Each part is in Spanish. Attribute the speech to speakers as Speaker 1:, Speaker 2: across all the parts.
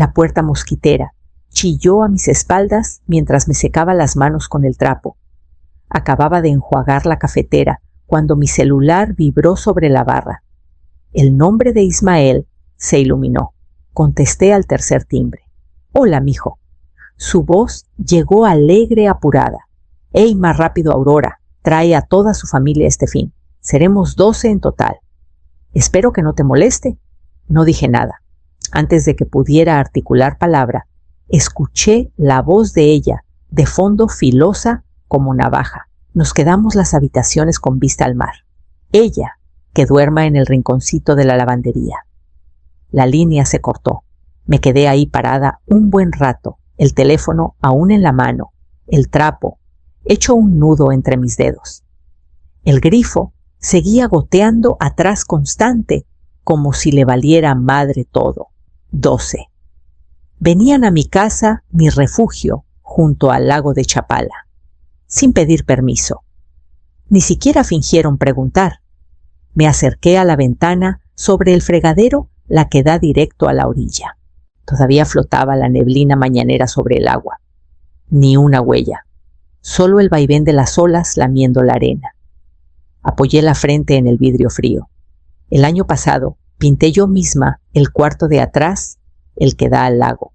Speaker 1: La puerta mosquitera chilló a mis espaldas mientras me secaba las manos con el trapo. Acababa de enjuagar la cafetera cuando mi celular vibró sobre la barra. El nombre de Ismael se iluminó. Contesté al tercer timbre. «Hola, mijo». Su voz llegó alegre, apurada. «Ey, más rápido, Aurora. Trae a toda su familia este fin. Seremos 12 en total». «Espero que no te moleste». No dije nada. Antes de que pudiera articular palabra, escuché la voz de ella, de fondo filosa como navaja. Nos quedamos las habitaciones con vista al mar. Ella, que duerma en el rinconcito de la lavandería. La línea se cortó. Me quedé ahí parada un buen rato, el teléfono aún en la mano, el trapo, hecho un nudo entre mis dedos. El grifo seguía goteando atrás constante, como si le valiera madre todo. 12. Venían a mi casa, mi refugio, junto al lago de Chapala, sin pedir permiso. Ni siquiera fingieron preguntar. Me acerqué a la ventana sobre el fregadero, la que da directo a la orilla. Todavía flotaba la neblina mañanera sobre el agua. Ni una huella, solo el vaivén de las olas lamiendo la arena. Apoyé la frente en el vidrio frío. El año pasado pinté yo misma el cuarto de atrás, el que da al lago.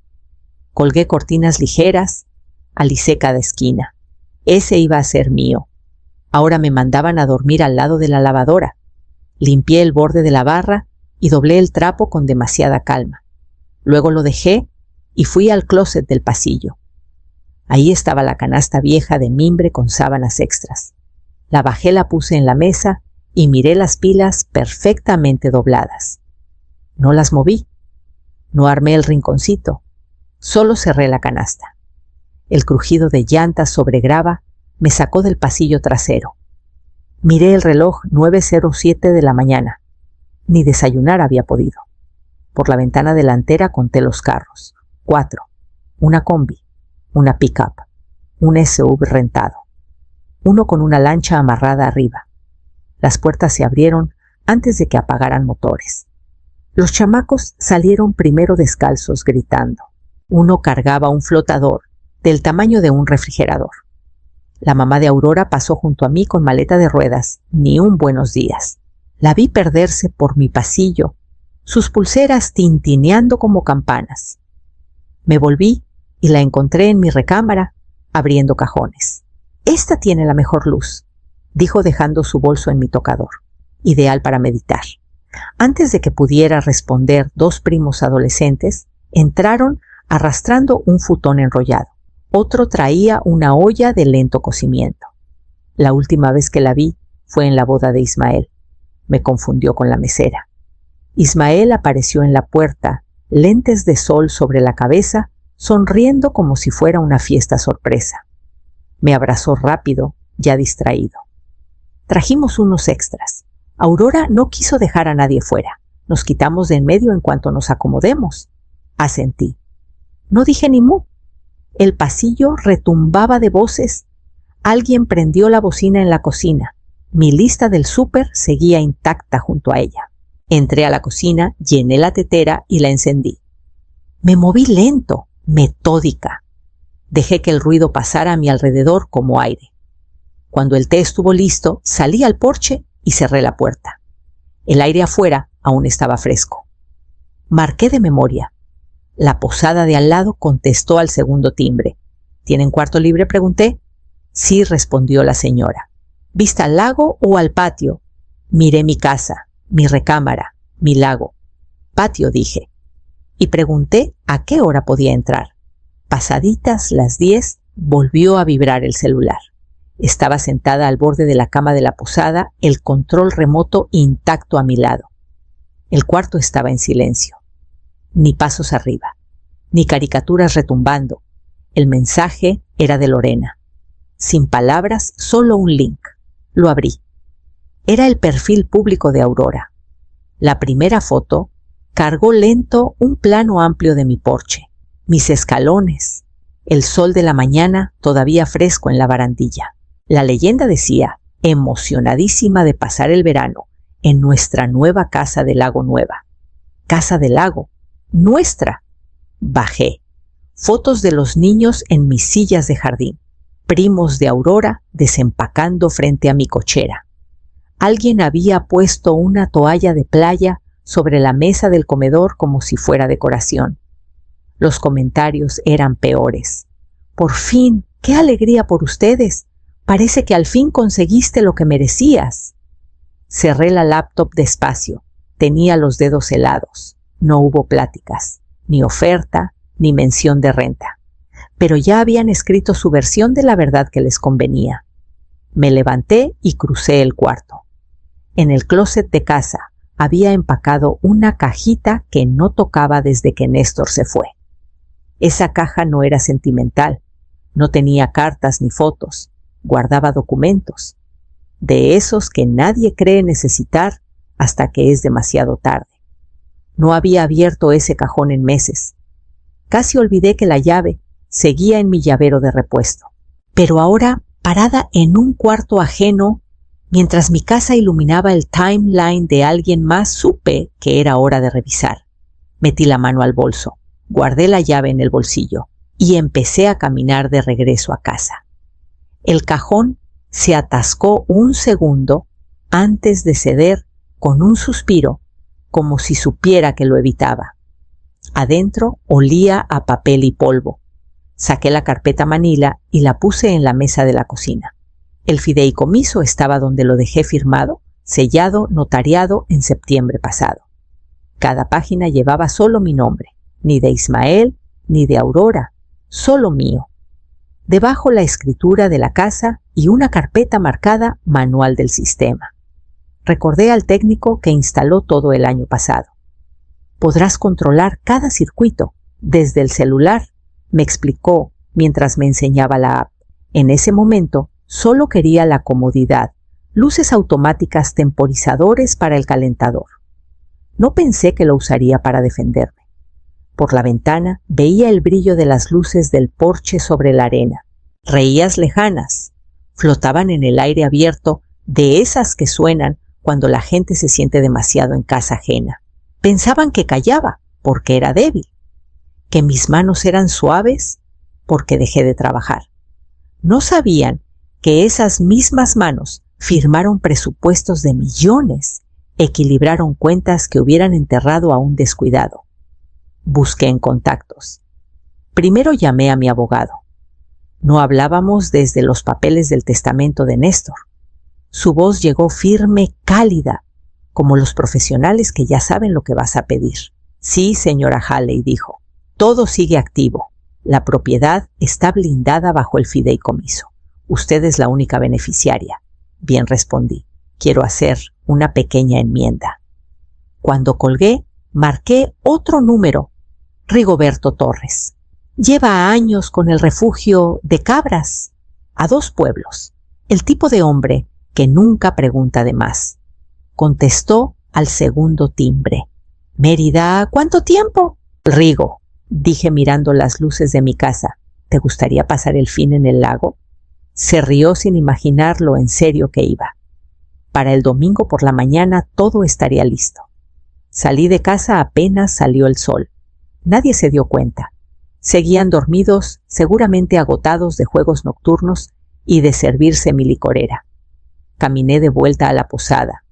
Speaker 1: Colgué cortinas ligeras, alicé cada esquina. Ese iba a ser mío. Ahora me mandaban a dormir al lado de la lavadora. Limpié el borde de la barra y doblé el trapo con demasiada calma. Luego lo dejé y fui al closet del pasillo. Ahí estaba la canasta vieja de mimbre con sábanas extras. La bajé, la puse en la mesa y miré las pilas perfectamente dobladas. No las moví. No armé el rinconcito. Solo cerré la canasta. El crujido de llantas sobre grava me sacó del pasillo trasero. Miré el reloj 9:07 de la mañana. Ni desayunar había podido. Por la ventana delantera conté los carros. 4. Una combi, una pick-up, un SUV rentado. Uno con una lancha amarrada arriba. Las puertas se abrieron antes de que apagaran motores. Los chamacos salieron primero descalzos gritando. Uno cargaba un flotador del tamaño de un refrigerador. La mamá de Aurora pasó junto a mí con maleta de ruedas, ni un buenos días. La vi perderse por mi pasillo, sus pulseras tintineando como campanas. Me volví y la encontré en mi recámara, abriendo cajones. «Esta tiene la mejor luz», dijo dejando su bolso en mi tocador. Ideal para meditar. Antes de que pudiera responder, 2 primos adolescentes entraron arrastrando un futón enrollado. Otro traía una olla de lento cocimiento. La última vez que la vi fue en la boda de Ismael. Me confundió con la mesera. Ismael apareció en la puerta, lentes de sol sobre la cabeza, sonriendo como si fuera una fiesta sorpresa. Me abrazó rápido, ya distraído. Trajimos unos extras. Aurora no quiso dejar a nadie fuera. Nos quitamos de en medio en cuanto nos acomodemos. Asentí. No dije ni mu. El pasillo retumbaba de voces. Alguien prendió la bocina en la cocina. Mi lista del súper seguía intacta junto a ella. Entré a la cocina, llené la tetera y la encendí. Me moví lento, metódica. Dejé que el ruido pasara a mi alrededor como aire. Cuando el té estuvo listo, salí al porche y cerré la puerta. El aire afuera aún estaba fresco. Marqué de memoria. La posada de al lado contestó al segundo timbre. ¿Tienen cuarto libre?, pregunté. Sí, respondió la señora. ¿Vista al lago o al patio? Miré mi casa, mi recámara, mi lago. Patio, dije. Y pregunté a qué hora podía entrar. Pasaditas las 10, volvió a vibrar el celular. Estaba sentada al borde de la cama de la posada, el control remoto intacto a mi lado. El cuarto estaba en silencio. Ni pasos arriba, ni caricaturas retumbando. El mensaje era de Lorena. Sin palabras, solo un link. Lo abrí. Era el perfil público de Aurora. La primera foto cargó lento un plano amplio de mi porche, mis escalones, el sol de la mañana todavía fresco en la barandilla. La leyenda decía, emocionadísima de pasar el verano en nuestra nueva casa de Lago Nueva. Casa del lago, nuestra. Bajé. Fotos de los niños en mis sillas de jardín. Primos de Aurora desempacando frente a mi cochera. Alguien había puesto una toalla de playa sobre la mesa del comedor como si fuera decoración. Los comentarios eran peores. «Por fin, qué alegría por ustedes. Parece que al fin conseguiste lo que merecías». Cerré la laptop despacio. Tenía los dedos helados. No hubo pláticas, ni oferta, ni mención de renta. Pero ya habían escrito su versión de la verdad que les convenía. Me levanté y crucé el cuarto. En el closet de casa había empacado una cajita que no tocaba desde que Néstor se fue. Esa caja no era sentimental, no tenía cartas ni fotos, guardaba documentos, de esos que nadie cree necesitar hasta que es demasiado tarde. No había abierto ese cajón en meses. Casi olvidé que la llave seguía en mi llavero de repuesto. Pero ahora, parada en un cuarto ajeno, mientras mi casa iluminaba el timeline de alguien más, supe que era hora de revisar. Metí la mano al bolso, guardé la llave en el bolsillo y empecé a caminar de regreso a casa. El cajón se atascó un segundo antes de ceder con un suspiro, como si supiera que lo evitaba. Adentro olía a papel y polvo. Saqué la carpeta manila y la puse en la mesa de la cocina. El fideicomiso estaba donde lo dejé firmado, sellado, notariado en septiembre pasado. Cada página llevaba solo mi nombre, ni de Ismael, ni de Aurora, solo mío. Debajo la escritura de la casa y una carpeta marcada Manual del Sistema. Recordé al técnico que instaló todo el año pasado. Podrás controlar cada circuito desde el celular, me explicó mientras me enseñaba la app. En ese momento solo quería la comodidad, luces automáticas, temporizadores para el calentador. No pensé que lo usaría para defenderme. Por la ventana veía el brillo de las luces del porche sobre la arena. Reías lejanas, flotaban en el aire abierto, de esas que suenan cuando la gente se siente demasiado en casa ajena. Pensaban que callaba porque era débil, que mis manos eran suaves porque dejé de trabajar. No sabían que esas mismas manos firmaron presupuestos de millones, equilibraron cuentas que hubieran enterrado a un descuidado. Busqué en contactos. Primero llamé a mi abogado. No hablábamos desde los papeles del testamento de Néstor. Su voz llegó firme, cálida, como los profesionales que ya saben lo que vas a pedir. Sí, señora Halley, dijo. Todo sigue activo. La propiedad está blindada bajo el fideicomiso. Usted es la única beneficiaria. Bien, respondí. Quiero hacer una pequeña enmienda. Cuando colgué, marqué otro número. Rigoberto Torres. Lleva años con el refugio de cabras, a 2 pueblos. El tipo de hombre que nunca pregunta de más. Contestó al segundo timbre. Mérida, ¿cuánto tiempo? Rigo, dije mirando las luces de mi casa. ¿Te gustaría pasar el fin en el lago? Se rió sin imaginar lo en serio que iba. Para el domingo por la mañana todo estaría listo. Salí de casa apenas salió el sol. Nadie se dio cuenta. Seguían dormidos, seguramente agotados de juegos nocturnos y de servirse mi licorera. Caminé de vuelta a la posada.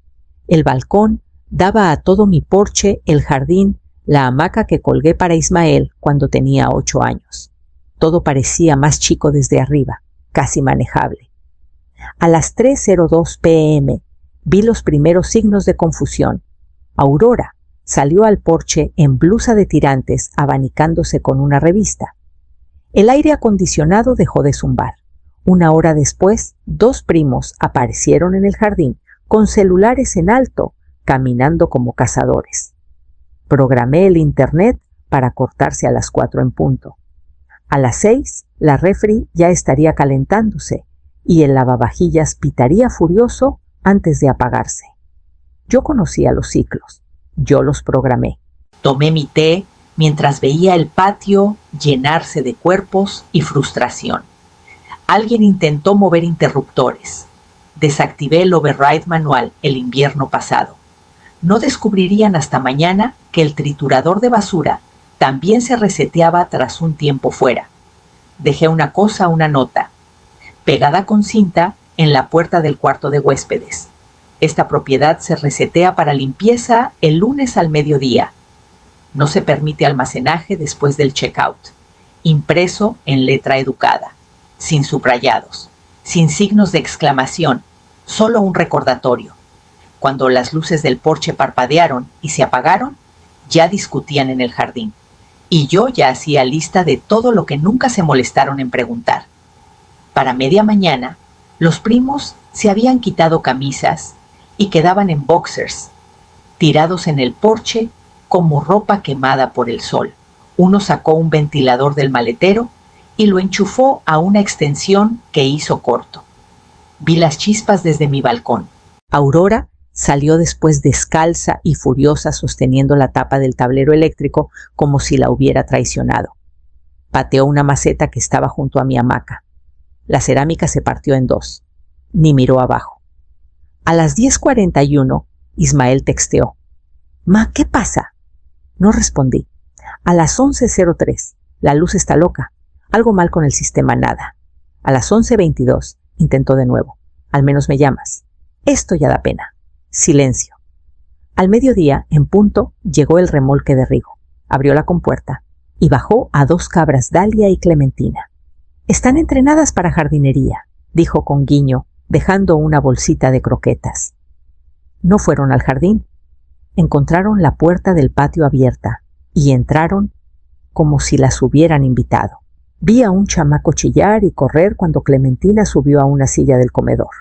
Speaker 1: El balcón daba a todo mi porche, el jardín, la hamaca que colgué para Ismael cuando tenía 8 años. Todo parecía más chico desde arriba, casi manejable. A las 3:02 p.m. vi los primeros signos de confusión. Aurora salió al porche en blusa de tirantes, abanicándose con una revista. El aire acondicionado dejó de zumbar. 1 hora después, 2 primos aparecieron en el jardín, con celulares en alto, caminando como cazadores. Programé el internet para cortarse a las 4 en punto. A las 6, la refri ya estaría calentándose y el lavavajillas pitaría furioso antes de apagarse. Yo conocía los ciclos. Yo los programé. Tomé mi té mientras veía el patio llenarse de cuerpos y frustración. Alguien intentó mover interruptores. Desactivé el override manual el invierno pasado. No descubrirían hasta mañana que el triturador de basura también se reseteaba tras un tiempo fuera. Dejé una nota, pegada con cinta en la puerta del cuarto de huéspedes. Esta propiedad se resetea para limpieza el lunes al mediodía. No se permite almacenaje después del checkout. Impreso en letra educada, sin subrayados, sin signos de exclamación, solo un recordatorio. Cuando las luces del porche parpadearon y se apagaron, ya discutían en el jardín. Y yo ya hacía lista de todo lo que nunca se molestaron en preguntar. Para media mañana, los primos se habían quitado camisas y quedaban en boxers, tirados en el porche como ropa quemada por el sol. Uno sacó un ventilador del maletero y lo enchufó a una extensión que hizo corto. Vi las chispas desde mi balcón. Aurora salió después descalza y furiosa sosteniendo la tapa del tablero eléctrico como si la hubiera traicionado. Pateó una maceta que estaba junto a mi hamaca. La cerámica se partió en dos. Ni miró abajo. A las 10:41, Ismael texteó. «Ma, ¿qué pasa?» No respondí. A las 11:03, la luz está loca. Algo mal con el sistema, nada. A las 11:22, intentó de nuevo. Al menos me llamas. Esto ya da pena. Silencio. Al mediodía, en punto, llegó el remolque de Rigo. Abrió la compuerta y bajó a 2 cabras, Dalia y Clementina. «Están entrenadas para jardinería», dijo con guiño, dejando una bolsita de croquetas. No fueron al jardín. Encontraron la puerta del patio abierta y entraron como si las hubieran invitado. Vi a un chamaco chillar y correr cuando Clementina subió a una silla del comedor.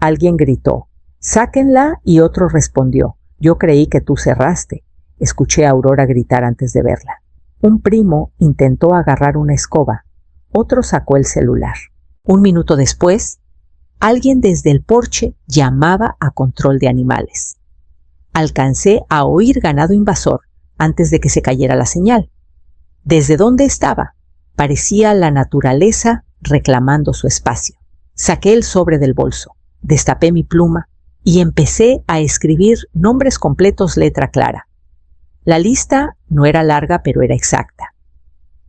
Speaker 1: Alguien gritó: «¡Sáquenla!» y otro respondió: «Yo creí que tú cerraste». Escuché a Aurora gritar antes de verla. Un primo intentó agarrar una escoba. Otro sacó el celular. Un minuto después, alguien desde el porche llamaba a control de animales. Alcancé a oír ganado invasor antes de que se cayera la señal. Desde donde estaba, parecía la naturaleza reclamando su espacio. Saqué el sobre del bolso, destapé mi pluma y empecé a escribir nombres completos letra clara. La lista no era larga, pero era exacta.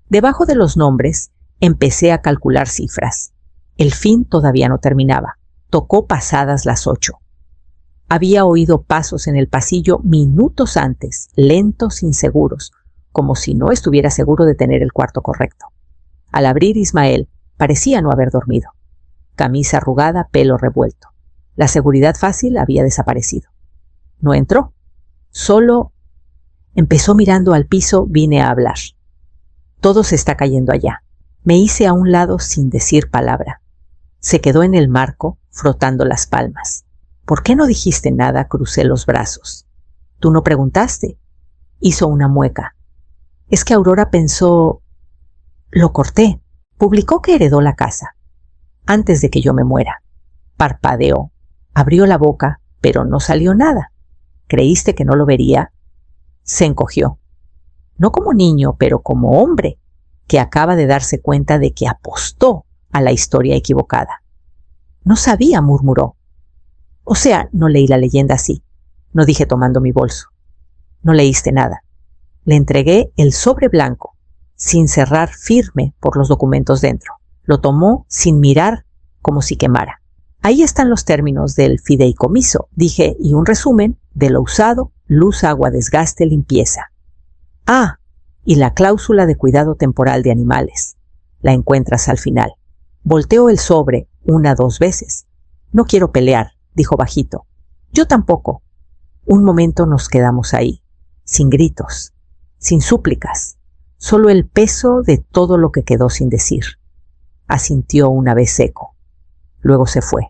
Speaker 1: Debajo de los nombres empecé a calcular cifras. El fin todavía no terminaba. Tocó pasadas las 8. Había oído pasos en el pasillo minutos antes, lentos, inseguros, como si no estuviera seguro de tener el cuarto correcto. Al abrir, Ismael parecía no haber dormido. Camisa arrugada, pelo revuelto. La seguridad fácil había desaparecido. No entró. Solo empezó mirando al piso. Vine a hablar. Todo se está cayendo allá. Me hice a un lado sin decir palabra. Se quedó en el marco, frotando las palmas. ¿Por qué no dijiste nada? Crucé los brazos. ¿Tú no preguntaste? Hizo una mueca. Es que Aurora pensó... Lo corté. Publicó que heredó la casa. Antes de que yo me muera. Parpadeó. Abrió la boca, pero no salió nada. ¿Creíste que no lo vería? Se encogió. No como niño, pero como hombre, que acaba de darse cuenta de que apostó a la historia equivocada. No sabía, murmuró. O sea, no leí la leyenda así. No dije tomando mi bolso. No leíste nada. Le entregué el sobre blanco, sin cerrar, firme por los documentos dentro. Lo tomó sin mirar, como si quemara. Ahí están los términos del fideicomiso, dije, y un resumen de lo usado: luz, agua, desgaste, limpieza. Ah, y la cláusula de cuidado temporal de animales. La encuentras al final. Volteó el sobre 1 o 2 veces. No quiero pelear, dijo bajito. Yo tampoco. Un momento nos quedamos ahí, sin gritos, sin súplicas, solo el peso de todo lo que quedó sin decir. Asintió una vez seco. Luego se fue.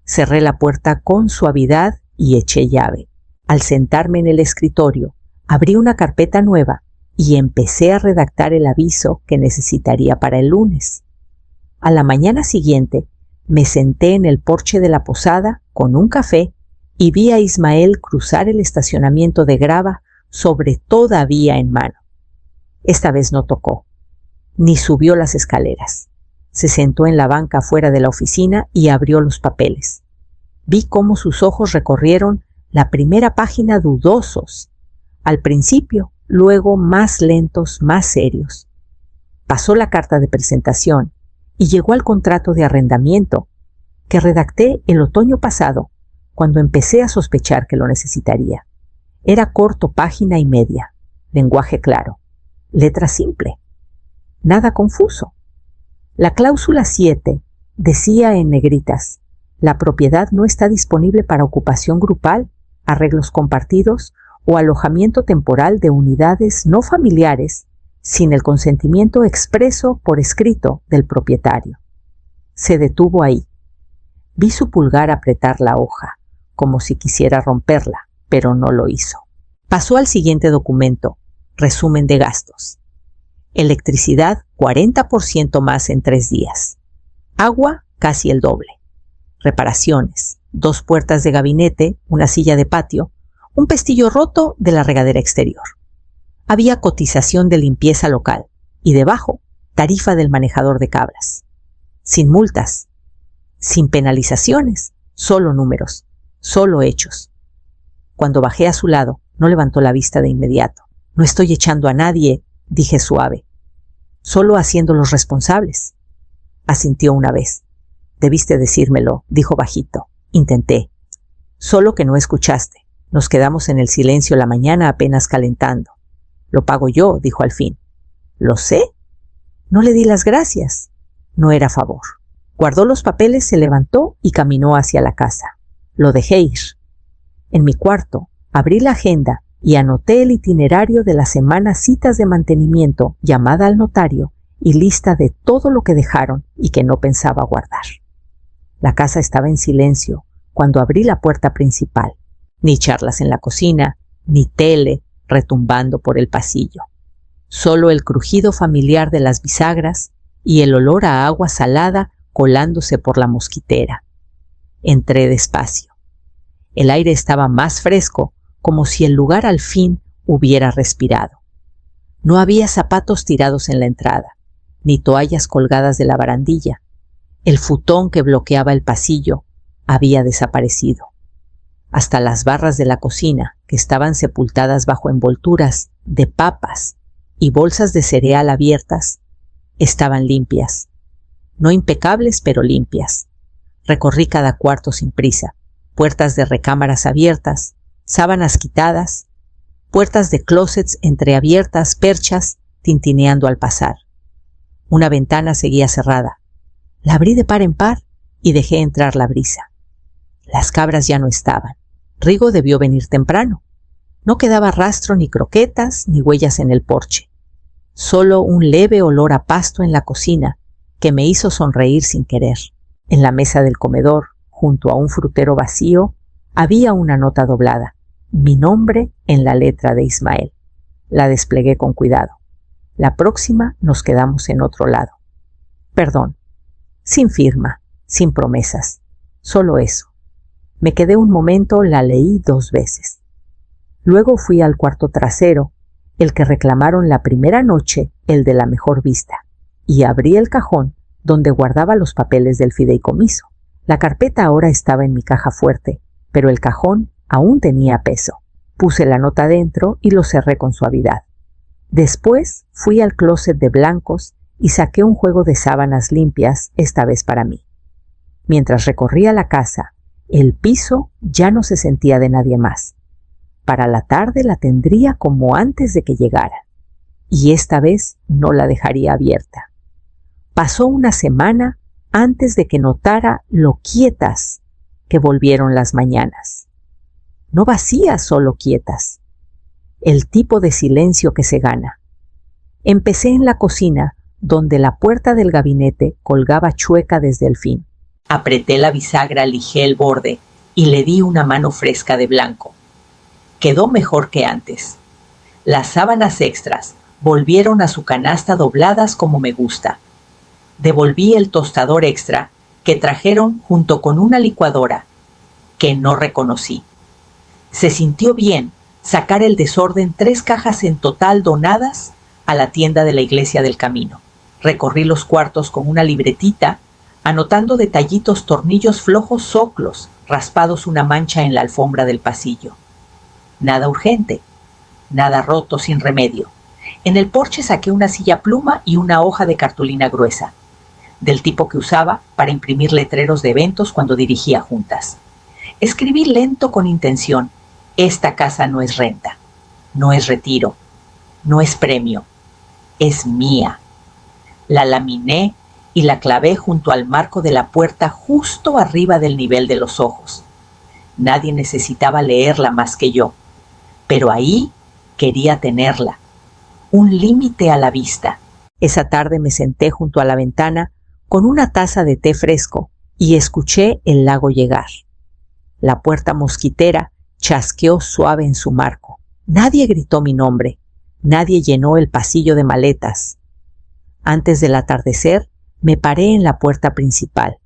Speaker 1: Cerré la puerta con suavidad y eché llave. Al sentarme en el escritorio, abrí una carpeta nueva y empecé a redactar el aviso que necesitaría para el lunes. A la mañana siguiente, me senté en el porche de la posada con un café y vi a Ismael cruzar el estacionamiento de grava sobre toda vía en mano. Esta vez no tocó, ni subió las escaleras. Se sentó en la banca fuera de la oficina y abrió los papeles. Vi cómo sus ojos recorrieron la primera página dudosos. Al principio luego más lentos, más serios. Pasó la carta de presentación y llegó al contrato de arrendamiento que redacté el otoño pasado, cuando empecé a sospechar que lo necesitaría. Era corto, página y media, lenguaje claro, letra simple, nada confuso. La cláusula 7 decía en negritas: la propiedad no está disponible para ocupación grupal, arreglos compartidos o alojamiento temporal de unidades no familiares sin el consentimiento expreso por escrito del propietario. Se detuvo ahí. Vi su pulgar apretar la hoja, como si quisiera romperla, pero no lo hizo. Pasó al siguiente documento: resumen de gastos. Electricidad 40% más en 3 días. Agua casi el doble. Reparaciones: 2 puertas de gabinete, una silla de patio, un pestillo roto de la regadera exterior. Había cotización de limpieza local y debajo tarifa del manejador de cabras. Sin multas, sin penalizaciones, solo números, solo hechos. Cuando bajé a su lado, no levantó la vista de inmediato. No estoy echando a nadie, dije suave. Solo haciéndolos responsables. Asintió una vez. Debiste decírmelo, dijo bajito. Intenté. Solo que no escuchaste. Nos quedamos en el silencio la mañana apenas calentando. Lo pago yo, dijo al fin. Lo sé. No le di las gracias. No era favor. Guardó los papeles, se levantó y caminó hacia la casa. Lo dejé ir. En mi cuarto, abrí la agenda y anoté el itinerario de la semana citas de mantenimiento, llamada al notario y lista de todo lo que dejaron y que no pensaba guardar. La casa estaba en silencio cuando abrí la puerta principal. Ni charlas en la cocina, ni tele retumbando por el pasillo. Solo el crujido familiar de las bisagras y el olor a agua salada colándose por la mosquitera. Entré despacio. El aire estaba más fresco, como si el lugar al fin hubiera respirado. No había zapatos tirados en la entrada, ni toallas colgadas de la barandilla. El futón que bloqueaba el pasillo había desaparecido. Hasta las barras de la cocina, que estaban sepultadas bajo envolturas de papas y bolsas de cereal abiertas, estaban limpias. No impecables, pero limpias. Recorrí cada cuarto sin prisa. Puertas de recámaras abiertas, sábanas quitadas, puertas de closets entreabiertas, perchas tintineando al pasar. Una ventana seguía cerrada. La abrí de par en par y dejé entrar la brisa. Las cabras ya no estaban. Rigo debió venir temprano. No quedaba rastro ni croquetas ni huellas en el porche. Solo un leve olor a pasto en la cocina que me hizo sonreír sin querer. En la mesa del comedor, junto a un frutero vacío, había una nota doblada, mi nombre en la letra de Ismael. La desplegué con cuidado. La próxima nos quedamos en otro lado. Perdón. Sin firma, sin promesas. Solo eso. Me quedé un momento, la leí 2 veces. Luego fui al cuarto trasero, el que reclamaron la primera noche, el de la mejor vista, y abrí el cajón donde guardaba los papeles del fideicomiso. La carpeta ahora estaba en mi caja fuerte, pero el cajón aún tenía peso. Puse la nota dentro y lo cerré con suavidad. Después fui al closet de blancos y saqué un juego de sábanas limpias, esta vez para mí. Mientras recorría la casa, el piso ya no se sentía de nadie más. Para la tarde la tendría como antes de que llegara, y esta vez no la dejaría abierta. Pasó una semana antes de que notara lo quietas que volvieron las mañanas. No vacías, solo quietas. El tipo de silencio que se gana. Empecé en la cocina, donde la puerta del gabinete colgaba chueca desde el fin. Apreté la bisagra, lijé el borde y le di una mano fresca de blanco. Quedó mejor que antes. Las sábanas extras volvieron a su canasta dobladas como me gusta. Devolví el tostador extra que trajeron junto con una licuadora que no reconocí. Se sintió bien sacar el desorden, 3 cajas en total donadas a la tienda de la Iglesia del Camino. Recorrí los cuartos con una libretita, anotando detallitos, tornillos flojos, soclos, raspados una mancha en la alfombra del pasillo. Nada urgente. Nada roto, sin remedio. En el porche saqué una silla pluma y una hoja de cartulina gruesa, del tipo que usaba para imprimir letreros de eventos cuando dirigía juntas. Escribí lento con intención: esta casa no es renta, no es retiro, no es premio, es mía. La laminé y la clavé junto al marco de la puerta, justo arriba del nivel de los ojos. Nadie necesitaba leerla más que yo, pero ahí quería tenerla, un límite a la vista. Esa tarde me senté junto a la ventana con una taza de té fresco y escuché el lago llegar. La puerta mosquitera chasqueó suave en su marco. Nadie gritó mi nombre, nadie llenó el pasillo de maletas. Antes del atardecer, me paré en la puerta principal.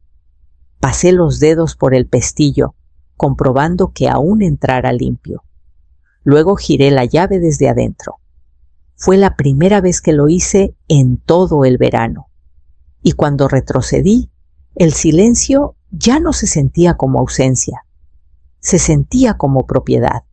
Speaker 1: Pasé los dedos por el pestillo, comprobando que aún entrara limpio. Luego giré la llave desde adentro. Fue la primera vez que lo hice en todo el verano. Y cuando retrocedí, el silencio ya no se sentía como ausencia, se sentía como propiedad.